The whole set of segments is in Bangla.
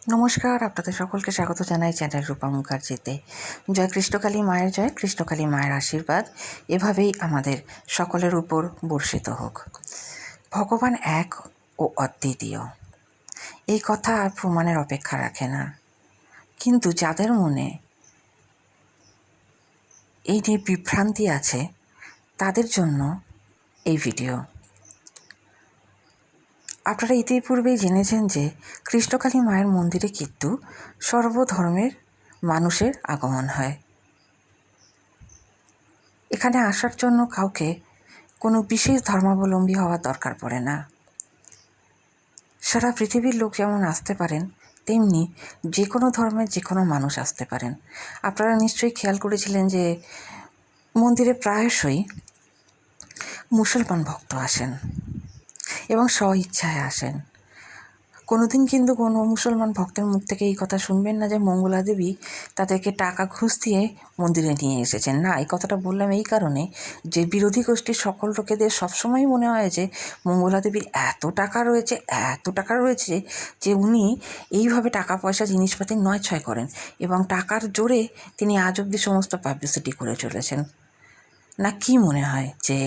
নমস্কার, আপনাদের সকলকে স্বাগত জানাই চ্যানেল রূপা মুখার্জিতে। জয় কৃষ্ণকালী মায়ের জয়, কৃষ্ণকালী মায়ের আশীর্বাদ এভাবেই আমাদের সকলের উপর বর্ষিত হোক। ভগবান এক ও অদ্বিতীয়, এই কথা আর প্রমাণের অপেক্ষা রাখে না। কিন্তু যাদের মনে এই নিয়ে বিভ্রান্তি আছে তাদের জন্য এই ভিডিও। আপনারা ইতিপূর্বেই জেনেছেন যে কৃষ্ণকালী মায়ের মন্দিরে কিন্তু সর্বধর্মের মানুষের আগমন হয়। এখানে আসার জন্য কাউকে কোনো বিশেষ ধর্মাবলম্বী হওয়ার দরকার পড়ে না। সারা পৃথিবীর লোক যেমন আসতে পারেন, তেমনি যে কোনো ধর্মের যে কোনো মানুষ আসতে পারেন। আপনারা নিশ্চয়ই খেয়াল করেছিলেন যে মন্দিরে প্রায়শই মুসলমান ভক্ত আসেন এবং স্ব-ইচ্ছায় আসেন। কোনোদিন কিন্তু কোনো মুসলমান ভক্তের মুখ থেকে এই কথা শুনবেন না যে মঙ্গলা দেবী তাদেরকে টাকা ঘুষ দিয়ে মন্দিরে নিয়ে এসেছেন। না, এই কথাটা বললাম এই কারণে যে বিরোধী গোষ্ঠীর সকল লোকেদের সবসময় মনে হয় যে মঙ্গলা দেবীর এত টাকা রয়েছে যে উনি এইভাবে টাকা পয়সা জিনিসপাতি নয় ছয় করেন এবং টাকার জোরে তিনি আজ অবধি সমস্ত পাবলিসিটি করে চলেছেন। না, কি মনে হয় যে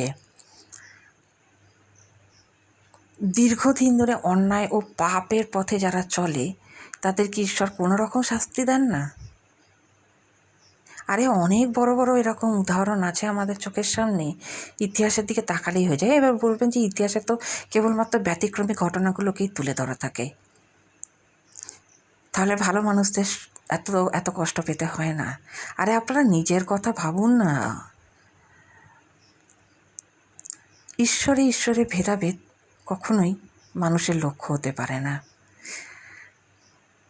দীর্ঘদিন ধরে অন্যায় ও পাপের পথে যারা চলে তাদের কি ঈশ্বর কোনো রকম শাস্তি দেন না? আরে অনেক বড় বড় এরকম উদাহরণ আছে আমাদের চোখের সামনে, ইতিহাসের দিকে তাকালেই হয়ে যায়। এবার বলবেন যে ইতিহাসে তো কেবলমাত্র ব্যতিক্রমী ঘটনাগুলোকেই তুলে ধরা থাকে, তাহলে ভালো মানুষদের এত এত কষ্ট পেতে হয় না। আরে আপনারা নিজের কথা ভাবুন না। ঈশ্বরে ভেদাভেদ কখনোই মানুষের লক্ষ্য হতে পারে না।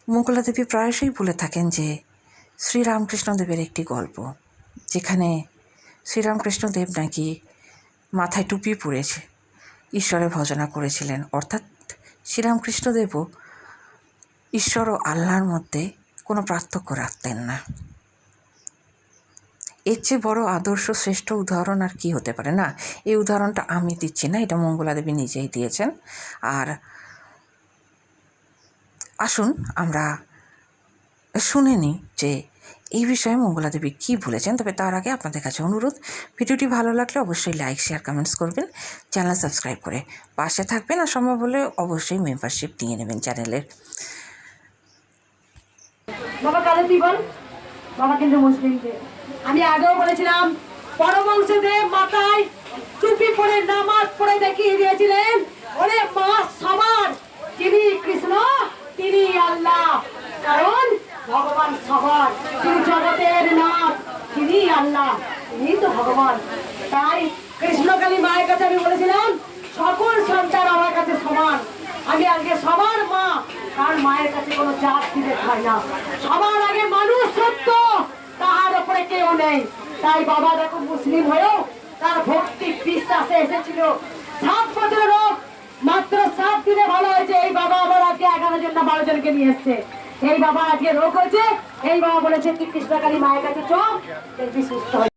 মঙ্গলা দেবী প্রায়শই বলে থাকেন যে শ্রীরামকৃষ্ণদেবের একটি গল্প, যেখানে শ্রীরামকৃষ্ণদেব নাকি মাথায় টুপি পরেছে ঈশ্বরের ভজনা করেছিলেন। অর্থাৎ শ্রীরামকৃষ্ণদেবও ঈশ্বর ও আল্লাহর মধ্যে কোনো পার্থক্য রাখতেন না। এর চেয়ে বড় আদর্শ শ্রেষ্ঠ উদাহরণ আর কি হতে পারে? না, এই উদাহরণটা আমি দিচ্ছি না, এটা মঙ্গলা দেবী নিজেই দিয়েছেন। আর আসুন আমরা শুনে নিই যে এই বিষয়ে মঙ্গলা দেবী কী বলেছেন। তবে তার আগে আপনাদের কাছে অনুরোধ, ভিডিওটি ভালো লাগলে অবশ্যই লাইক শেয়ার কমেন্টস করবেন, চ্যানেল সাবস্ক্রাইব করে পাশে থাকবেন, আর সম্ভব হলে অবশ্যই মেম্বারশিপ নিয়ে নেবেন চ্যানেলের। বাবা কাদের তুই বল, বাবা কিন্তু মুসলিমদের। আমি আগেও বলেছিলাম পরমহংসদেব মাথায় টুপি পরে নামাজ পড়ে দেখিয়ে দিয়েছিলেন, ওরে মা সবার, তিনি কৃষ্ণ, তিনি আল্লাহ। কারণ ভগবান সবার, তিনি জগতের নাথ, তিনি আল্লাহ, তিনি তো ভগবান। তাই কৃষ্ণকালী মায়ের কাছে আমি বলেছিলাম সকল সন্তান আমার কাছে সমান। আমি আজকে সবার মা, কারণ মায়ের কাছে কোনো জাত বিভেদ হয় না। সবার আগে মানুষ সত্য, তাহার উপরে কেউ নেই। তাই বাবা দেখো মুসলিম হয়েও তার ভক্তি বিশ্বাসে এসেছিল। 7 বছরের রোগ মাত্র 7 দিনে ভালো হয়েছে। এই বাবা আবার আজকে 11 জন না 12 জনকে নিয়ে এসছে। এই বাবা আজকে রোগ হয়েছে, এই বাবা বলেছে কি কৃষ্ণকালী মায়ের কাছে চল, দেখবি সুস্থ।